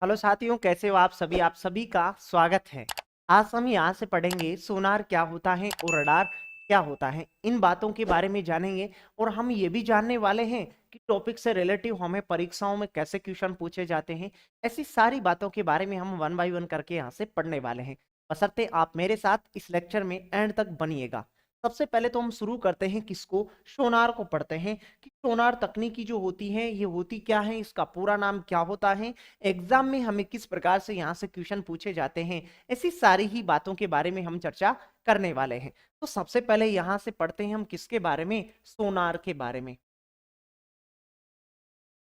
Hello साथियों, कैसे हो आप सभी का स्वागत है। आज हम यहाँ से पढ़ेंगे सोनार क्या होता है और रडार क्या होता है। इन बातों के बारे में जानेंगे और हम ये भी जानने वाले हैं कि टॉपिक से रिलेटिव हमें परीक्षाओं में कैसे क्वेश्चन पूछे जाते हैं। ऐसी सारी बातों के बारे में हम वन बाय वन करके यहाँ से पढ़ने वाले हैं। बशर्ते आप मेरे साथ इस लेक्चर में एंड तक बनिएगा। सबसे पहले तो हम शुरू करते हैं किसको, सोनार को पढ़ते हैं कि सोनार तकनीकी जो होती है ये होती क्या है, इसका पूरा नाम क्या होता है, एग्जाम में हमें किस प्रकार से यहाँ से क्वेश्चन पूछे जाते हैं। ऐसी सारी ही बातों के बारे में हम चर्चा करने वाले हैं। तो सबसे पहले यहाँ से पढ़ते हैं हम किसके बारे में, सोनार के बारे में।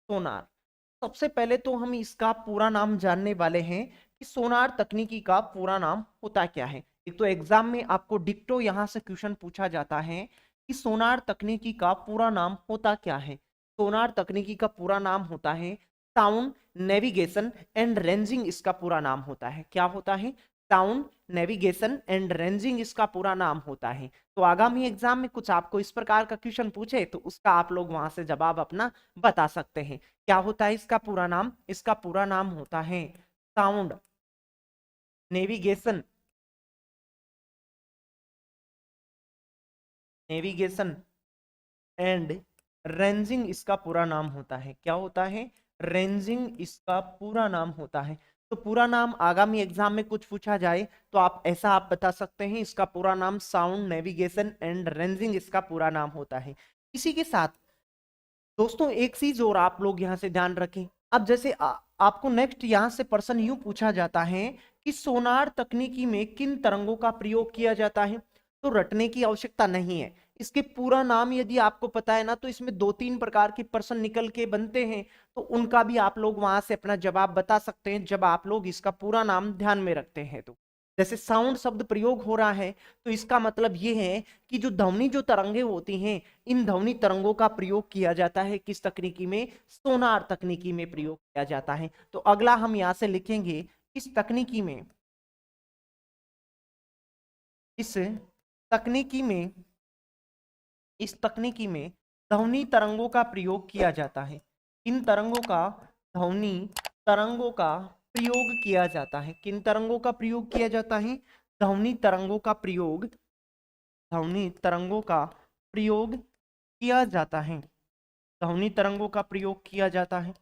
सोनार, सबसे पहले तो हम इसका पूरा नाम जानने वाले हैं कि सोनार तकनीकी का पूरा नाम होता क्या है। एक तो एग्जाम में आपको डिक्टो यहां से क्वेश्चन पूछा जाता है कि सोनार तकनीकी का पूरा नाम होता क्या है। सोनार तकनीकी का पूरा नाम होता है साउंड नेविगेशन एंड रेंजिंग, इसका पूरा नाम होता है। क्या होता है? साउंड नेविगेशन एंड रेंजिंग इसका पूरा नाम होता है। तो आगामी एग्जाम में कुछ आपको इस प्रकार का क्वेश्चन पूछे तो उसका आप लोग वहां से जवाब अपना बता सकते हैं। क्या होता है इसका पूरा नाम? इसका पूरा नाम होता है sound navigation navigation and ranging, इसका पूरा नाम होता है। क्या होता है? रेंजिंग इसका पूरा नाम होता है। तो पूरा नाम आगामी एग्जाम में कुछ पूछा जाए तो आप बता सकते हैं, इसका पूरा नाम साउंड नेविगेशन एंड रेंजिंग इसका पूरा नाम होता है। इसी के साथ दोस्तों एक चीज और आप लोग यहाँ से ध्यान रखें। अब जैसे आपको नेक्स्ट यहाँ से प्रश्न यूं पूछा जाता है कि सोनार तकनीकी में किन तरंगों का प्रयोग किया जाता है, तो रटने की आवश्यकता नहीं है। इसके पूरा नाम यदि आपको पता है ना तो इसमें दो तीन प्रकार के प्रश्न निकल के बनते हैं, तो उनका भी आप लोग वहां से अपना जवाब बता सकते हैं जब आप लोग इसका पूरा नाम ध्यान में रखते हैं। तो जैसे साउंड शब्द प्रयोग हो रहा है तो इसका मतलब ये है कि जो ध्वनि जो तरंगे होती हैं, इन ध्वनि तरंगों का प्रयोग किया जाता है किस तकनीकी में, सोनार तकनीकी में प्रयोग किया जाता है। तो अगला हम यहां से लिखेंगे इस तकनीकी में, इस तकनीकी में इस तकनीकी में ध्वनि तरंगों का प्रयोग किया जाता है। इन तरंगों का ध्वनि तरंगों का प्रयोग किया जाता है। किन तरंगों का प्रयोग किया जाता है? ध्वनि तरंगों का प्रयोग, ध्वनि तरंगों का प्रयोग किया जाता है। ध्वनि तरंगों का प्रयोग किया जाता है।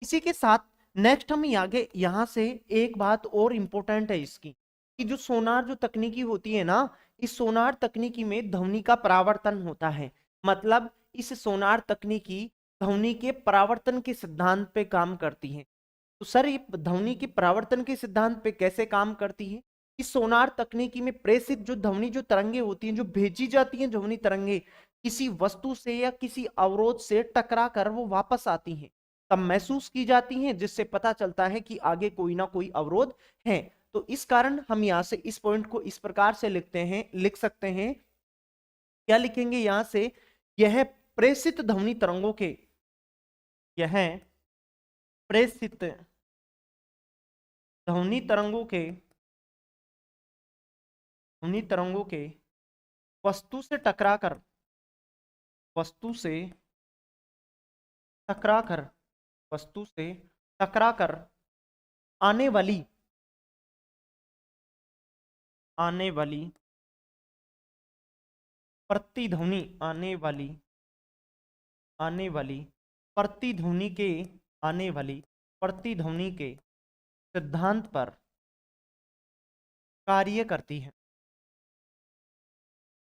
इसी के साथ नेक्स्ट हम आगे यहां से एक बात और इंपॉर्टेंट है इसकी, कि जो सोनार जो तकनीकी होती है ना, इस सोनार तकनीकी में ध्वनि का परावर्तन होता है। मतलब इस सोनार तकनीकी ध्वनि के परावर्तन के सिद्धांत पे काम करती है। तो सर ये ध्वनि के परावर्तन के सिद्धांत पे कैसे काम करती है? इस सोनार तकनीकी में प्रेषित जो ध्वनि जो तरंगे होती हैं, जो भेजी जाती हैं ध्वनि तरंगे, किसी वस्तु से या किसी अवरोध से टकरा कर वो वापस आती हैं, तब महसूस की जाती हैं, जिससे पता चलता है कि आगे कोई ना कोई अवरोध है। तो इस कारण हम यहाँ से इस पॉइंट को इस प्रकार से लिख सकते हैं। क्या लिखेंगे यहां से? यह प्रेषित ध्वनि तरंगों के, यह प्रेषित ध्वनि तरंगों के ध्वनि तरंगों के वस्तु से टकराकर, वस्तु से टकराकर वस्तु से टकराकर आने वाली आने वाली प्रतिध्वनि आने वाली प्रतिध्वनि के आने वाली प्रतिध्वनि के सिद्धांत पर कार्य करती है।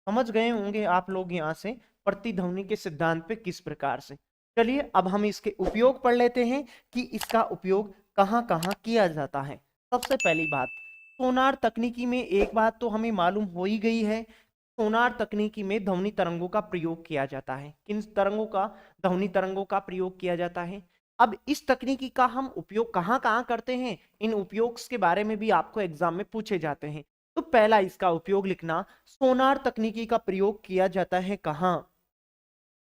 समझ गए होंगे आप लोग यहाँ से प्रतिध्वनि के सिद्धांत पे किस प्रकार से। चलिए अब हम इसके उपयोग पढ़ लेते हैं कि इसका उपयोग कहाँ कहाँ किया जाता है। सबसे पहली बात, सोनार तकनीकी में एक बात तो हमें मालूम हो ही गई है, सोनार तकनीकी में ध्वनि तरंगों का प्रयोग किया जाता है। किन तरंगों का? ध्वनि तरंगों का प्रयोग किया जाता है। अब इस तकनीकी का हम उपयोग कहाँ कहाँ करते हैं, इन उपयोग के बारे में भी आपको एग्जाम में पूछे जाते हैं। तो पहला इसका उपयोग लिखना, सोनार तकनीकी का प्रयोग किया जाता है कहाँ?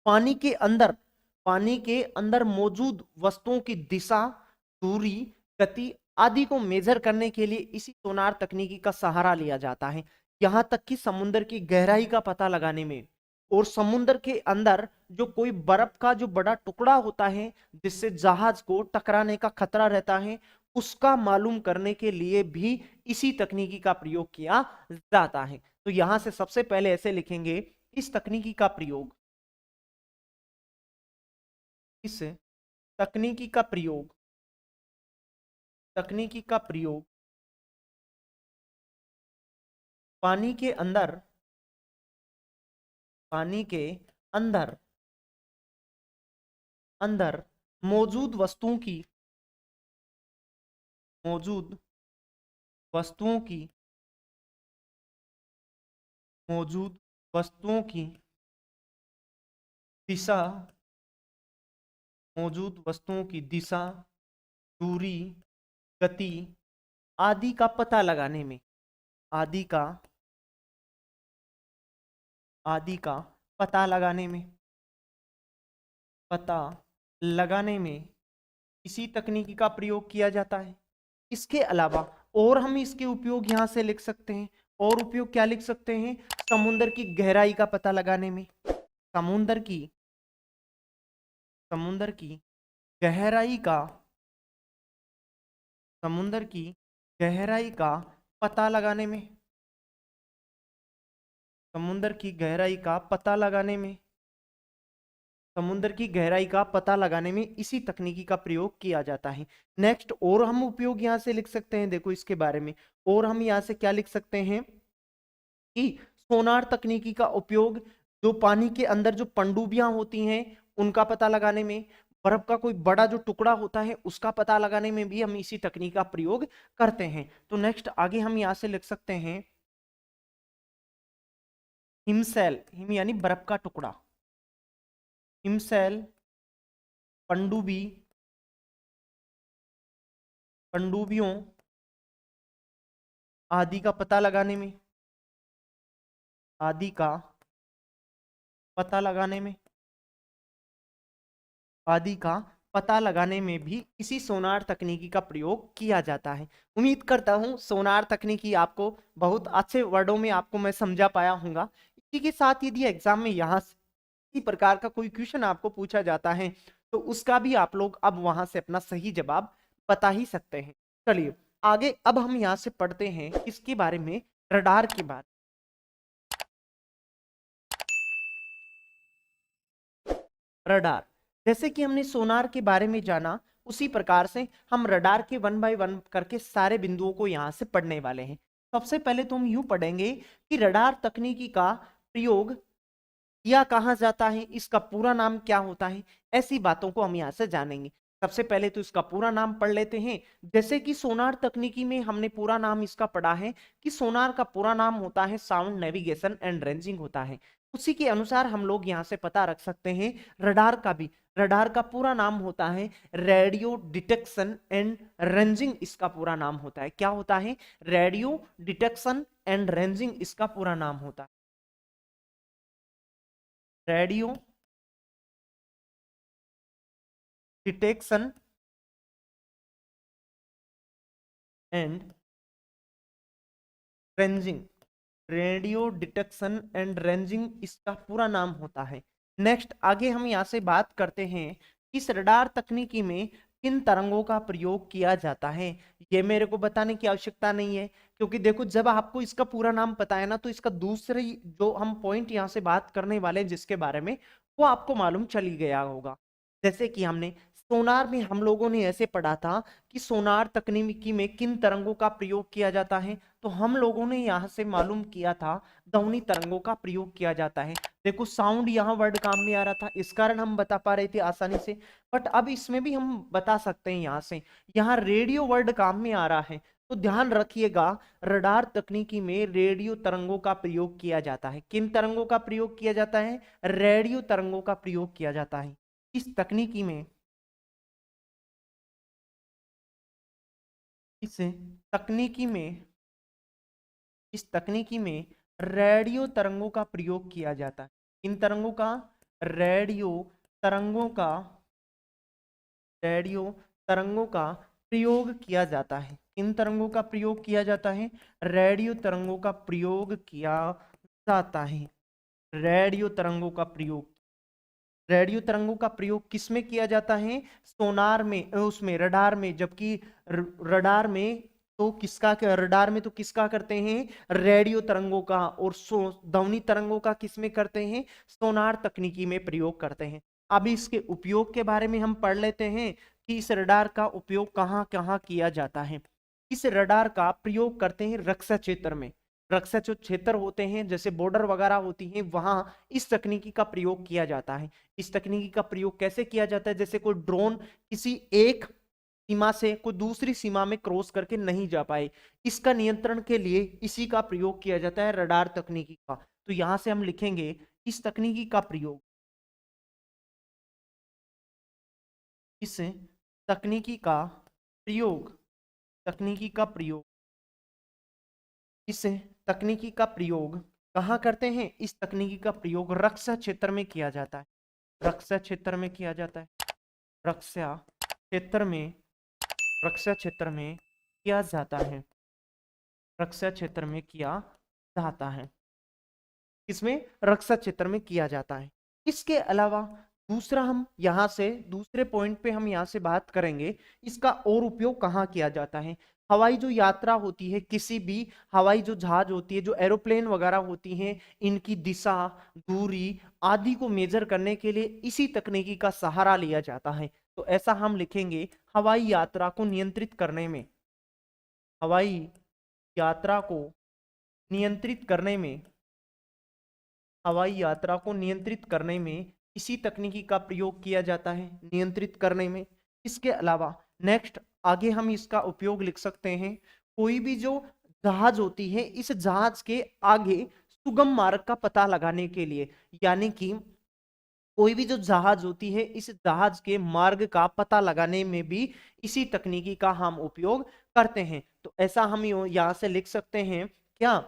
पानी के अंदर, पानी के अंदर मौजूद वस्तुओं की दिशा, दूरी, गति आदि को मेजर करने के लिए इसी सोनार तकनीकी का सहारा लिया जाता है। यहां तक कि समुद्र की गहराई का पता लगाने में और समुद्र के अंदर जो कोई बर्फ का जो बड़ा टुकड़ा होता है जिससे जहाज को टकराने का खतरा रहता है, उसका मालूम करने के लिए भी इसी तकनीकी का प्रयोग किया जाता है। तो यहां से सबसे पहले ऐसे लिखेंगे, इस तकनीकी का प्रयोग, इस तकनीकी का प्रयोग, तकनीकी का प्रयोग पानी के अंदर, पानी के अंदर अंदर मौजूद वस्तुओं की, मौजूद वस्तुओं की, मौजूद वस्तुओं की दिशा, मौजूद वस्तुओं की दिशा, दूरी, गति आदि का पता लगाने में, आदि का, आदि का पता लगाने में, पता लगाने में इसी तकनीकी का प्रयोग किया जाता है। इसके अलावा और हम इसके उपयोग यहां से लिख सकते हैं, और उपयोग क्या लिख सकते हैं, समुद्र की गहराई का पता लगाने में, समुद्र की, समुद्र की गहराई का, समुद्र की गहराई का पता लगाने में, समुद्र की गहराई का पता लगाने में, समुद्र की गहराई का पता लगाने में इसी तकनीकी का प्रयोग किया जाता है। नेक्स्ट और हम उपयोग यहां से लिख सकते हैं, देखो इसके बारे में, और हम यहां से क्या लिख सकते हैं कि सोनार तकनीकी का उपयोग जो पानी के अंदर जो पनडुब्बियां होती हैं उनका पता लगाने में, बर्फ का कोई बड़ा जो टुकड़ा होता है उसका पता लगाने में भी हम इसी तकनीक का प्रयोग करते हैं। तो नेक्स्ट आगे हम यहां से लिख सकते हैं, हिमशैल, हिम यानी बर्फ का टुकड़ा, हिमशैल, पनडुब्बी, पनडुब्बियों आदि का पता लगाने में, आदि का पता लगाने में, आदि का पता लगाने में भी इसी सोनार तकनीकी का प्रयोग किया जाता है। उम्मीद करता हूं सोनार तकनीकी आपको बहुत अच्छे वर्डों में आपको मैं समझा पाया हूंगा। इसी के साथ यदि एग्जाम में यहाँ से इसी प्रकार का कोई क्वेश्चन आपको पूछा जाता है तो उसका भी आप लोग अब वहां से अपना सही जवाब बता ही सकते हैं। चलिए आगे अब हम यहाँ से पढ़ते हैं इसके बारे में, रडार के बारे, रडार। जैसे कि हमने सोनार के बारे में जाना उसी प्रकार से हम रडार के वन बाय वन करके सारे बिंदुओं को यहां से पढ़ने वाले हैं। सबसे पहले तो हम यूं पढ़ेंगे कि रडार तकनीकी का प्रयोग किया कहाँ जाता है, इसका पूरा नाम क्या होता है, ऐसी बातों को हम यहाँ से जानेंगे। सबसे पहले तो इसका पूरा नाम पढ़ लेते हैं। जैसे कि सोनार तकनीकी में हमने पूरा नाम इसका पढ़ा है कि सोनार का पूरा नाम होता है साउंड नेविगेशन एंड रेंजिंग होता है। उसी के अनुसार हम लोग यहाँ से पता रख सकते हैं रडार का भी, रडार का पूरा नाम होता है रेडियो डिटेक्शन एंड रेंजिंग, इसका पूरा नाम होता है, क्या होता है, रेडियो डिटेक्शन एंड रेंजिंग इसका पूरा नाम होता है, radio detection and ranging, radio detection and ranging इसका पूरा नाम होता है। नेक्स्ट आगे हम यहाँ से बात करते हैं इस रडार तकनीकी में किन तरंगों का प्रयोग किया जाता है। ये मेरे को बताने की आवश्यकता नहीं है, क्योंकि देखो जब आपको इसका पूरा नाम पता है ना तो इसका दूसरी जो हम पॉइंट यहाँ से बात करने वाले हैं जिसके बारे में, वो आपको मालूम चली गया होगा। जैसे कि हमने सोनार में हम लोगों ने ऐसे पढ़ा था कि सोनार तकनीकी में किन तरंगों का प्रयोग किया जाता है, तो हम लोगों ने यहाँ से मालूम किया था ध्वनि तरंगों का प्रयोग किया जाता है। देखो साउंड यहाँ वर्ड काम में आ रहा था, इस कारण हम बता पा रहे थे आसानी से, बट अब इसमें भी हम बता सकते हैं यहाँ से, यहाँ रेडियो वर्ड काम में आ रहा है, तो ध्यान रखिएगा रडार तकनीकी में रेडियो तरंगों का प्रयोग किया जाता है। किन तरंगों का प्रयोग किया जाता है, रेडियो तरंगों का प्रयोग किया जाता है इस तकनीकी में, इस तकनीकी में, इस तकनीकी में रेडियो तरंगों का प्रयोग किया जाता है। इन तरंगों का, रेडियो तरंगों का, रेडियो तरंगों का प्रयोग किया जाता है। इन तरंगों का प्रयोग किया जाता है, रेडियो तरंगों का प्रयोग किया जाता है। रेडियो तरंगों का प्रयोग, रेडियो तरंगों का प्रयोग किस में किया जाता है? सोनार में, उसमें रडार में। जबकि रडार में तो किसका, रडार में तो किसका करते हैं? रेडियो तरंगों का। और ध्वनि तरंगों का किस में करते हैं? सोनार तकनीकी में प्रयोग करते हैं। अभी इसके उपयोग के बारे में हम पढ़ लेते हैं कि इस रडार का उपयोग कहाँ कहाँ किया जाता है। इस रडार का प्रयोग करते हैं रक्षा क्षेत्र में। रक्षा जो क्षेत्र होते हैं, जैसे बॉर्डर वगैरह होती हैं, वहां इस तकनीकी का प्रयोग किया जाता है। इस तकनीकी का प्रयोग कैसे किया जाता है? जैसे कोई ड्रोन किसी एक सीमा से कोई दूसरी सीमा में क्रॉस करके नहीं जा पाए, इसका नियंत्रण के लिए इसी का प्रयोग किया जाता है, रडार तकनीकी का। तो यहां से हम लिखेंगे इस तकनीकी का प्रयोग, इस तकनीकी का प्रयोग, तकनीकी का प्रयोग, इस तकनीकी का प्रयोग कहाँ करते हैं? इस तकनीकी का प्रयोग रक्षा क्षेत्र में किया जाता है। रक्षा क्षेत्र में किया जाता है। रक्षा क्षेत्र में, रक्षा क्षेत्र में किया जाता है। रक्षा क्षेत्र में किया जाता है। इसमें रक्षा क्षेत्र में किया जाता है। इसके अलावा दूसरा, हम यहां से दूसरे पॉइंट पे हम यहां से बात करेंगे इसका और उपयोग कहाँ किया जाता है। हवाई जो यात्रा होती है, किसी भी हवाई जो जहाज होती है, जो एरोप्लेन वगैरह होती हैं, इनकी दिशा, दूरी आदि को मेजर करने के लिए इसी तकनीकी का सहारा लिया जाता है। तो ऐसा हम लिखेंगे, हवाई यात्रा को नियंत्रित करने में, हवाई यात्रा को नियंत्रित करने में, हवाई यात्रा को नियंत्रित करने में इसी तकनीकी का प्रयोग किया जाता है, नियंत्रित करने में। इसके अलावा नेक्स्ट आगे हम इसका उपयोग लिख सकते हैं, कोई भी जो जहाज होती है, इस जहाज के आगे सुगम मार्ग का पता लगाने के लिए, यानी कि कोई भी जो जहाज होती है, इस जहाज के मार्ग का पता लगाने में भी इसी तकनीकी का हम उपयोग करते हैं। तो ऐसा हम यहां से लिख सकते हैं क्या,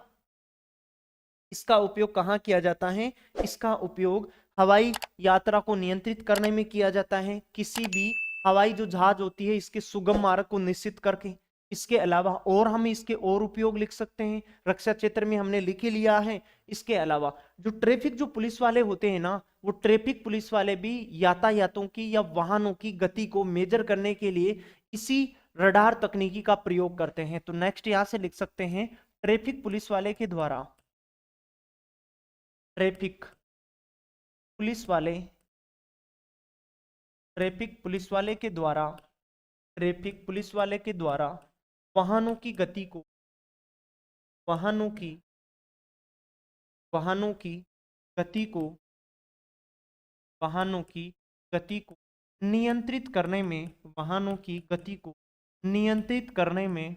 इसका उपयोग कहाँ किया जाता है? इसका उपयोग हवाई यात्रा को नियंत्रित करने में किया जाता है, किसी भी हवाई जो जहाज होती है इसके सुगम मार्ग को निश्चित करके। इसके अलावा और हम इसके और उपयोग लिख सकते हैं, रक्षा क्षेत्र में हमने लिख ही लिया है। इसके अलावा जो ट्रैफिक जो पुलिस वाले होते हैं ना, वो ट्रैफिक पुलिस वाले भी यातायातों की या वाहनों की गति को मेजर करने के लिए इसी रडार तकनीकी का प्रयोग करते हैं। तो नेक्स्ट यहां से लिख सकते हैं, ट्रैफिक पुलिस वाले के द्वारा, ट्रैफिक पुलिस वाले, ट्रैफिक पुलिस वाले के द्वारा, ट्रैफिक पुलिस वाले के द्वारा वाहनों की गति को, वाहनों की, वाहनों की गति को, वाहनों की गति को नियंत्रित करने में, वाहनों की गति को नियंत्रित करने में,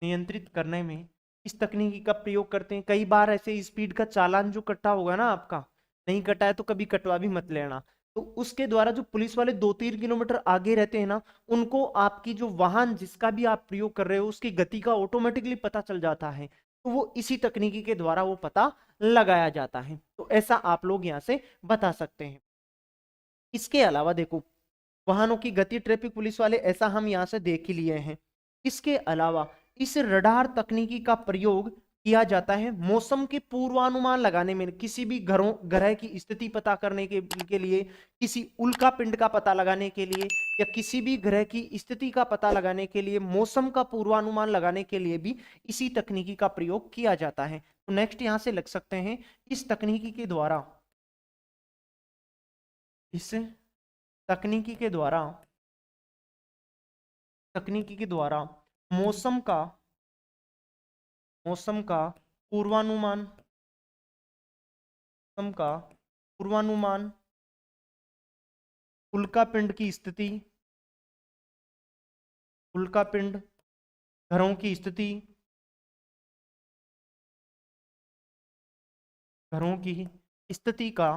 नियंत्रित करने में इस तकनीकी का प्रयोग करते हैं। कई बार ऐसे स्पीड का चालान जो कटा होगा ना आपका, नहीं कटा है तो कभी कटवा भी मत लेना, तो उसके द्वारा जो पुलिस वाले 2-3 किलोमीटर आगे रहते हैं ना, उनको आपकी जो वाहन जिसका भी आप प्रयोग कर रहे हो उसकी गति का ऑटोमेटिकली पता चल जाता है। तो वो इसी तकनीकी के द्वारा वो पता लगाया जाता है। तो ऐसा आप लोग यहाँ से बता सकते हैं। इसके अलावा देखो, वाहनों की गति ट्रैफिक पुलिस वाले, ऐसा हम यहाँ से देख ही लिए हैं। इसके अलावा इस रडार तकनीकी का प्रयोग किया जाता है मौसम के पूर्वानुमान लगाने में, किसी भी ग्रह की स्थिति पता करने के लिए, किसी उल्का पिंड का पता लगाने के लिए, या किसी भी ग्रह की स्थिति का पता लगाने के लिए, मौसम का पूर्वानुमान लगाने के लिए भी इसी तकनीकी का प्रयोग किया जाता है। तो नेक्स्ट यहां से लिख सकते हैं, इस तकनीकी के द्वारा, इस तकनीकी के द्वारा, तकनीकी के द्वारा मौसम का, मौसम का पूर्वानुमान, मौसम का पूर्वानुमान, उल्का पिंड की स्थिति, उल्का पिंड, घरों की स्थिति, घरों की स्थिति का,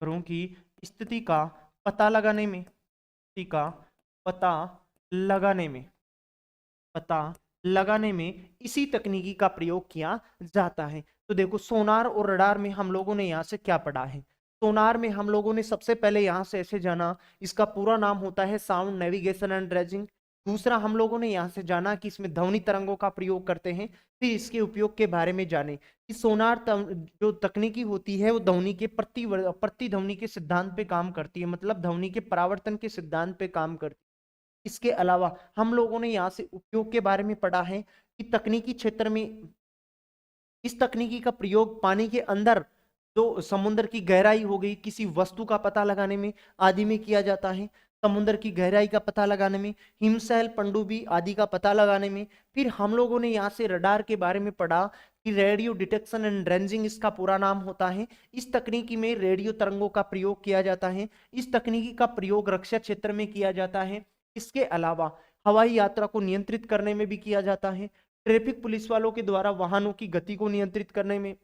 घरों की स्थिति का पता लगाने में, स्थिति का पता लगाने में, पता लगाने में इसी तकनीकी का प्रयोग किया जाता है। तो देखो, सोनार और रडार में हम लोगों ने यहाँ से क्या पढ़ा है? सोनार में हम लोगों ने सबसे पहले यहाँ से ऐसे जाना, इसका पूरा नाम होता है साउंड नेविगेशन एंड ड्रेजिंग। दूसरा हम लोगों ने यहाँ से जाना कि इसमें ध्वनि तरंगों का प्रयोग करते हैं। फिर इसके उपयोग के बारे में जाने कि जो तकनीकी होती है वो ध्वनि के प्रति ध्वनि के सिद्धांत पे काम करती है, मतलब ध्वनि के परावर्तन के सिद्धांत पे काम करती है। इसके अलावा हम लोगों ने यहाँ से उपयोग के बारे में पढ़ा है कि तकनीकी क्षेत्र में इस तकनीकी का प्रयोग पानी के अंदर जो समुद्र की गहराई हो गई किसी वस्तु का पता लगाने में आदि में किया जाता है, समुद्र की गहराई का पता लगाने में, हिमशैल पनडुब्बी आदि का पता लगाने में। फिर हम लोगों ने यहाँ से रडार के बारे में पढ़ा कि रेडियो डिटेक्शन एंड रेंजिंग इसका पूरा नाम होता है। इस तकनीकी में रेडियो तरंगों का प्रयोग किया जाता है। इस तकनीकी का प्रयोग रक्षा क्षेत्र में किया जाता है। इसके अलावा हवाई यात्रा को नियंत्रित करने में भी किया जाता है। ट्रैफिक पुलिस वालों के द्वारा वाहनों की गति को नियंत्रित करने में,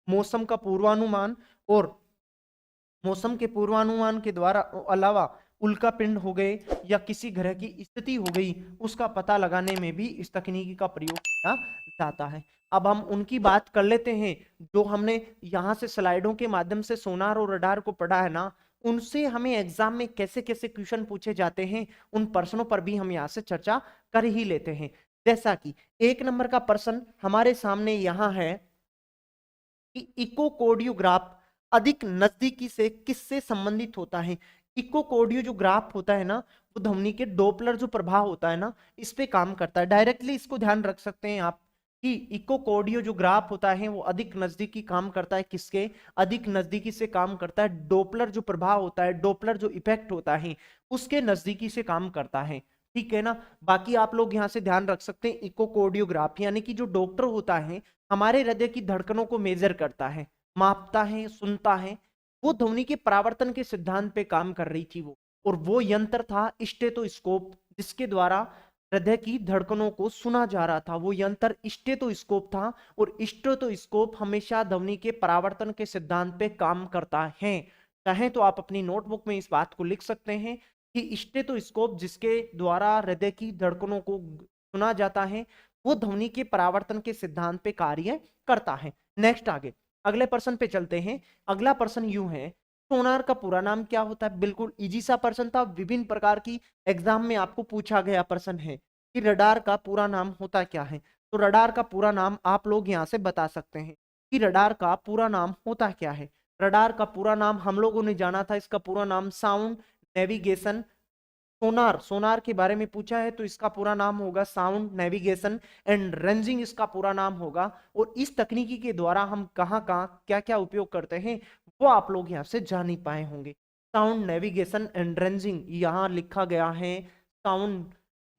मौसम का पूर्वानुमान और मौसम के पूर्वानुमान के द्वारा अलावा उल्का पिंड हो गए या किसी ग्रह की स्थिति हो गई उसका पता लगाने में भी इस तकनीकी का प्रयोग किया जाता है। अब हम उनकी बात कर लेते हैं जो हमने यहाँ से स्लाइडों के माध्यम से सोनार और रडार को पढ़ा है ना, उनसे हमें एग्जाम में कैसे कैसे क्वेश्चन पूछे जाते हैं उन प्रश्नों पर भी हम यहाँ से चर्चा कर ही लेते हैं। जैसा कि 1 नंबर का प्रश्न हमारे सामने यहाँ है कि इकोकार्डियोग्राफ अधिक नजदीकी से किससे संबंधित होता है। इकोकार्डियो जो ग्राफ होता है ना वो ध्वनि के डोपलर जो प्रभाव होता है ना इस पे काम करता है। डायरेक्टली इसको ध्यान रख सकते हैं आप कि इकोकार्डियो जो ग्राफ होता है वो अधिक नजदीकी काम करता है, किसके अधिक नजदीकी से काम करता है, डोपलर जो प्रभाव होता है, डोपलर जो इफेक्ट होता है उसके नजदीकी से काम करता है। ठीक है ना। बाकी आप लोग यहाँ से ध्यान रख सकते हैं इकोकार्डियोग्राफ यानी कि जो डॉक्टर होता है हमारे हृदय की धड़कनों को मेजर करता है, मापता है, सुनता है। वो ध्वनि के परावर्तन के सिद्धांत पे काम कर रही थी वो, और वो यंत्र था स्टेथोस्कोप जिसके द्वारा हृदय की धड़कनों को सुना जा रहा था। वो यंत्र स्टेथोस्कोप था और स्टेथोस्कोप हमेशा ध्वनि के परावर्तन के सिद्धांत पे काम करता है। चाहे तो आप अपनी नोटबुक में इस बात को लिख सकते हैं कि स्टेथोस्कोप जिसके द्वारा हृदय की धड़कनों को सुना जाता है वो ध्वनि के परावर्तन के सिद्धांत पे कार्य करता है। नेक्स्ट आगे अगले प्रश्न पे चलते हैं। अगला प्रश्न यूं है, सोनार का पूरा नाम क्या होता है। बिल्कुल इजी सा प्रश्न था, विभिन्न प्रकार की एग्जाम में आपको पूछा गया प्रश्न है कि रडार का पूरा नाम होता क्या है। तो रडार का पूरा नाम आप लोग यहाँ से बता सकते हैं कि रडार का पूरा नाम होता क्या है। रडार का पूरा नाम हम लोगों ने जाना था, इसका पूरा नाम साउंड नेविगेशन सोनार, सोनार के बारे में पूछा है तो इसका पूरा नाम होगा साउंड नेविगेशन एंड रेंजिंग इसका पूरा नाम होगा। और इस तकनीकी के द्वारा हम कहाँ कहाँ क्या क्या उपयोग करते हैं वो आप लोग यहाँ से जान ही पाए होंगे। साउंड नेविगेशन एंड रेंजिंग यहाँ लिखा गया है, साउंड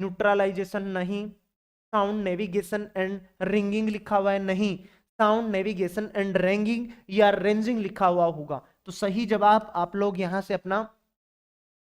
न्यूट्रलाइजेशन नहीं, साउंड नेविगेशन एंड रिंगिंग लिखा हुआ है नहीं, साउंड नेविगेशन एंड रेंगिंग या रेंजिंग लिखा हुआ होगा। तो सही जवाब आप लोग यहाँ से अपना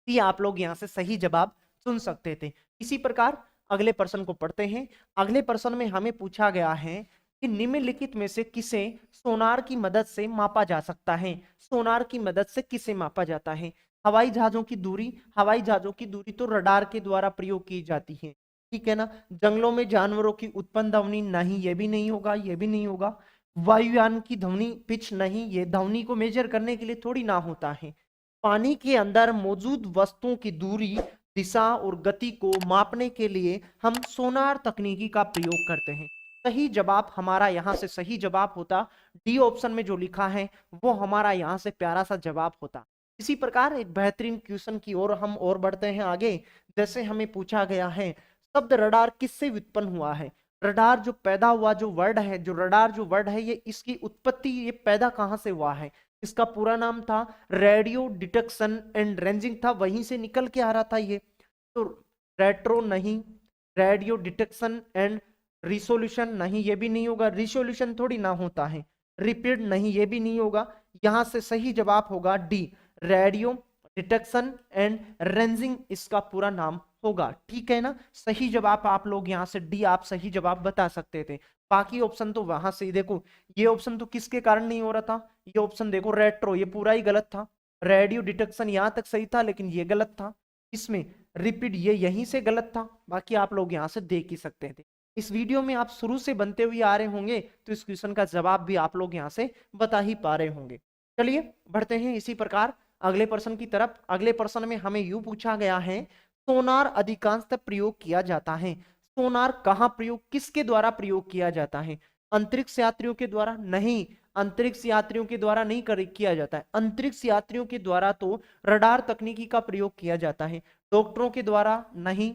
आप लोग यहां से सही जवाब चुन सकते थे। इसी प्रकार अगले प्रश्न को पढ़ते हैं। अगले प्रश्न में हमें पूछा गया है कि निम्नलिखित में से किसे सोनार की मदद से मापा जा सकता है। सोनार की मदद से किसे मापा जाता है। हवाई जहाजों की दूरी, हवाई जहाजों की दूरी तो रडार के द्वारा प्रयोग की जाती है। ठीक है ना। जंगलों में जानवरों की उत्पन्न ध्वनि नहीं, ये भी नहीं होगा, ये भी नहीं होगा। वायुयान की ध्वनि पिच नहीं, ये ध्वनि को मेजर करने के लिए थोड़ी ना होता है। पानी के अंदर मौजूद वस्तुओं की दूरी, दिशा और गति को मापने के लिए हम सोनार तकनीकी का प्रयोग करते हैं। सही जवाब हमारा यहाँ से सही जवाब होता डी ऑप्शन में जो लिखा है वो हमारा यहाँ से प्यारा सा जवाब होता। इसी प्रकार एक बेहतरीन क्वेश्चन की ओर हम और बढ़ते हैं आगे। जैसे हमें पूछा गया है शब्द रडार किससे व्युत्पन्न हुआ है। रडार जो पैदा हुआ जो वर्ड है, जो रडार जो वर्ड है ये इसकी उत्पत्ति ये पैदा कहाँ से हुआ है। इसका पूरा नाम था रेडियो डिटेक्शन एंड रेंजिंग था, वहीं से निकल के आ रहा था ये। तो रेट्रो नहीं, रेडियो डिटेक्शन एंड रिसोल्यूशन नहीं, ये भी नहीं होगा, रिसोल्यूशन थोड़ी ना होता है। रिपीट नहीं, ये भी नहीं होगा। यहां से सही जवाब होगा D, radio detection and ranging इसका पूरा नाम होगा। ठीक है ना। सही जवाब आप लोग यहाँ से डी आप सही जवाब बता सकते थे। बाकी ऑप्शन तो वहां से देखो, ये ऑप्शन तो किसके कारण नहीं हो रहा था, ये ऑप्शन देखो रेट्रो, ये पूरा ही गलत था। रेडियो डिटेक्शन यहां तक सही था लेकिन ये गलत था। इसमें रिपीट ये यहीं से गलत था। बाकी आप लोग यहां से देख ही सकते थे। इस वीडियो में आप शुरू से बनते हुए आ रहे होंगे तो इस क्वेश्चन का जवाब भी आप लोग यहाँ से बता ही पा रहे होंगे। चलिए बढ़ते हैं इसी प्रकार अगले प्रश्न की तरफ। अगले प्रश्न में हमें यूं पूछा गया है सोनार अधिकांशतः प्रयोग किया जाता है। सोनार कहाँ प्रयोग, किसके द्वारा प्रयोग किया जाता है? अंतरिक्ष यात्रियों के द्वारा? नहीं, अंतरिक्ष यात्रियों के द्वारा नहीं किया जाता है। अंतरिक्ष यात्रियों के द्वारा तो रडार तकनीकी का प्रयोग किया जाता है। डॉक्टरों के द्वारा नहीं,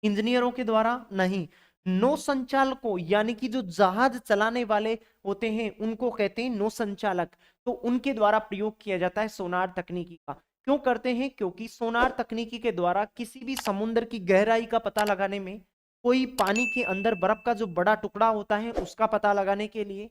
इंजीनियरों के द्वारा नहीं, नौ संचालकों यानी कि जो जहाज चलाने वाले होते हैं उनको कहते हैं नौ संचालक, तो उनके द्वारा प्रयोग किया जाता है सोनार तकनीकी का। क्यों करते हैं? क्योंकि सोनार तकनीकी के द्वारा किसी भी समुद्र की गहराई का पता लगाने में, कोई पानी के अंदर बर्फ का जो बड़ा टुकड़ा होता है उसका पता लगाने के लिए,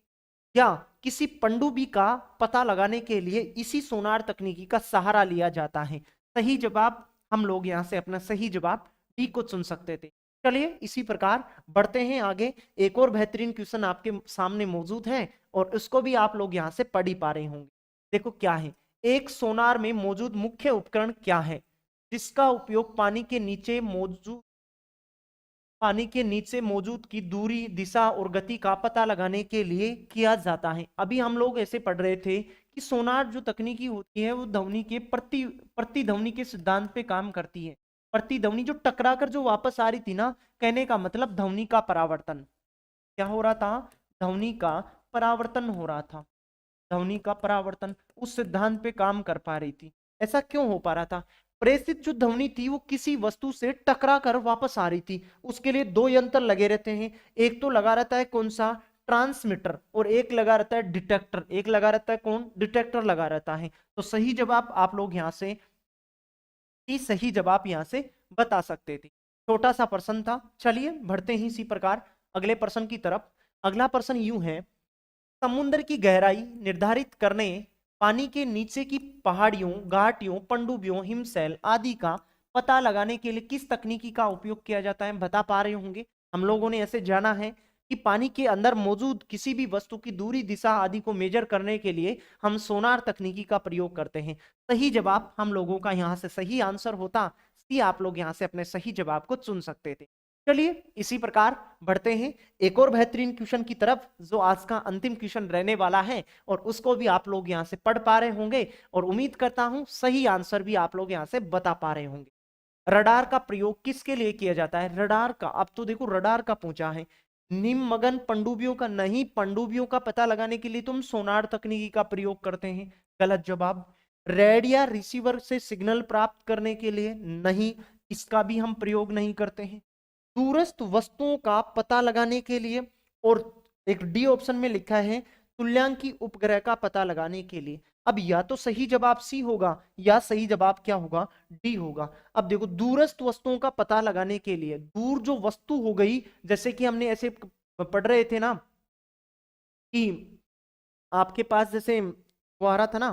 या किसी पनडुब्बी का पता लगाने के लिए इसी सोनार तकनीकी का सहारा लिया जाता है। सही जवाब हम लोग यहाँ से अपना सही जवाब डी को चुन सकते थे। चलिए इसी प्रकार बढ़ते हैं आगे। एक और बेहतरीन क्वेश्चन आपके सामने मौजूद है और उसको भी आप लोग यहाँ से पढ़ ही पा रहे होंगे। देखो क्या है, एक सोनार में मौजूद मुख्य उपकरण क्या है जिसका उपयोग पानी के नीचे मौजूद की दूरी, दिशा और गति का पता लगाने के लिए किया जाता है। अभी हम लोग ऐसे पढ़ रहे थे कि सोनार जो तकनीकी होती है वो ध्वनि के प्रतिध्वनि के सिद्धांत पे काम करती है। प्रतिध्वनि जो टकरा कर जो वापस आ रही थी ना, कहने का मतलब ध्वनि का परावर्तन। क्या हो रहा था? ध्वनि का परावर्तन हो रहा था। ध्वनि का परावर्तन उस सिद्धांत पे काम कर पा रही थी। ऐसा क्यों हो पा रहा था? प्रेषित जो ध्वनि थी वो किसी वस्तु से टकरा कर वापस आ रही थी। उसके लिए दो यंत्र लगे रहते हैं, एक तो लगा रहता है कौन सा? ट्रांसमीटर, और एक लगा रहता है डिटेक्टर। एक लगा रहता है कौन? डिटेक्टर लगा रहता है। तो सही जवाब आप लोग यहां से सही जवाब यहां से बता सकते थे। छोटा सा प्रश्न था। चलिए बढ़ते हैं इसी प्रकार अगले प्रश्न की तरफ। अगला प्रश्न यूं है, समुद्र की गहराई निर्धारित करने पानी के नीचे की पहाड़ियों, घाटियों, पनडुब्बियों, हिमशैल आदि का पता लगाने के लिए किस तकनीकी का उपयोग किया जाता है? बता पा रहे होंगे। हम लोगों ने ऐसे जाना है कि पानी के अंदर मौजूद किसी भी वस्तु की दूरी, दिशा आदि को मेजर करने के लिए हम सोनार तकनीकी का प्रयोग करते हैं। सही जवाब हम लोगों का यहाँ से सही आंसर होता सी, आप लोग यहाँ से अपने सही जवाब को चुन सकते थे। चलिए इसी प्रकार बढ़ते हैं एक और बेहतरीन क्वेश्चन की तरफ, जो आज का अंतिम क्वेश्चन रहने वाला है और उसको भी आप लोग यहां से पढ़ पा रहे होंगे और उम्मीद करता हूं सही आंसर भी आप लोग यहां से बता पा रहे होंगे। रडार का प्रयोग किसके लिए किया जाता है? रडार का, अब तो देखो रडार का पूछा है, निम्नमगन पनडुब्बियों का नहीं। पनडुब्बियों का पता लगाने के लिए तुम सोनार तकनीकी का प्रयोग करते हैं, गलत जवाब। रेडियो रिसीवर से सिग्नल प्राप्त करने के लिए नहीं, इसका भी हम प्रयोग नहीं करते हैं। दूरस्थ वस्तुओं का पता लगाने के लिए, और एक डी ऑप्शन में लिखा है तुल्यांकी उपग्रह का पता लगाने के लिए। अब या तो सही जवाब सी होगा या सही जवाब क्या होगा? डी होगा। अब देखो दूरस्थ वस्तुओं का पता लगाने के लिए, दूर जो वस्तु हो गई, जैसे कि हमने ऐसे पढ़ रहे थे ना कि आपके पास जैसे वो आ रहा था ना,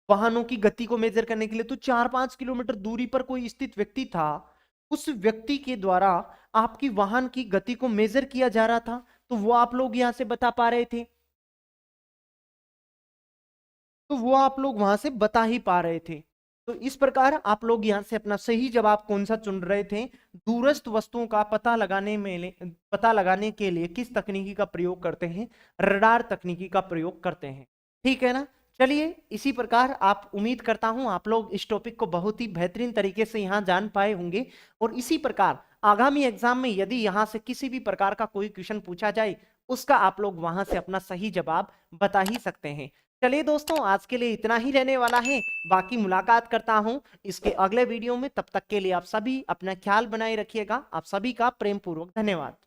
वाहनों की गति को मेजर करने के लिए, तो 4-5 किलोमीटर दूरी पर कोई स्थित व्यक्ति था, उस व्यक्ति के द्वारा आपकी वाहन की गति को मेजर किया जा रहा था, तो वो आप लोग यहां से बता पा रहे थे, तो वो आप लोग वहां से बता ही पा रहे थे। तो इस प्रकार आप लोग यहां से अपना सही जवाब कौन सा चुन रहे थे? दूरस्थ वस्तुओं का पता लगाने के लिए किस तकनीकी का प्रयोग करते हैं? रडार तकनीकी का प्रयोग करते हैं। ठीक है ना? चलिए इसी प्रकार आप, उम्मीद करता हूं आप लोग इस टॉपिक को बहुत ही बेहतरीन तरीके से यहां जान पाए होंगे और इसी प्रकार आगामी एग्जाम में यदि यहां से किसी भी प्रकार का कोई क्वेश्चन पूछा जाए उसका आप लोग वहां से अपना सही जवाब बता ही सकते हैं। चलिए दोस्तों आज के लिए इतना ही रहने वाला है, बाकी मुलाकात करता हूं इसके अगले वीडियो में। तब तक के लिए आप सभी अपना ख्याल बनाए रखिएगा। आप सभी का प्रेम पूर्वक धन्यवाद।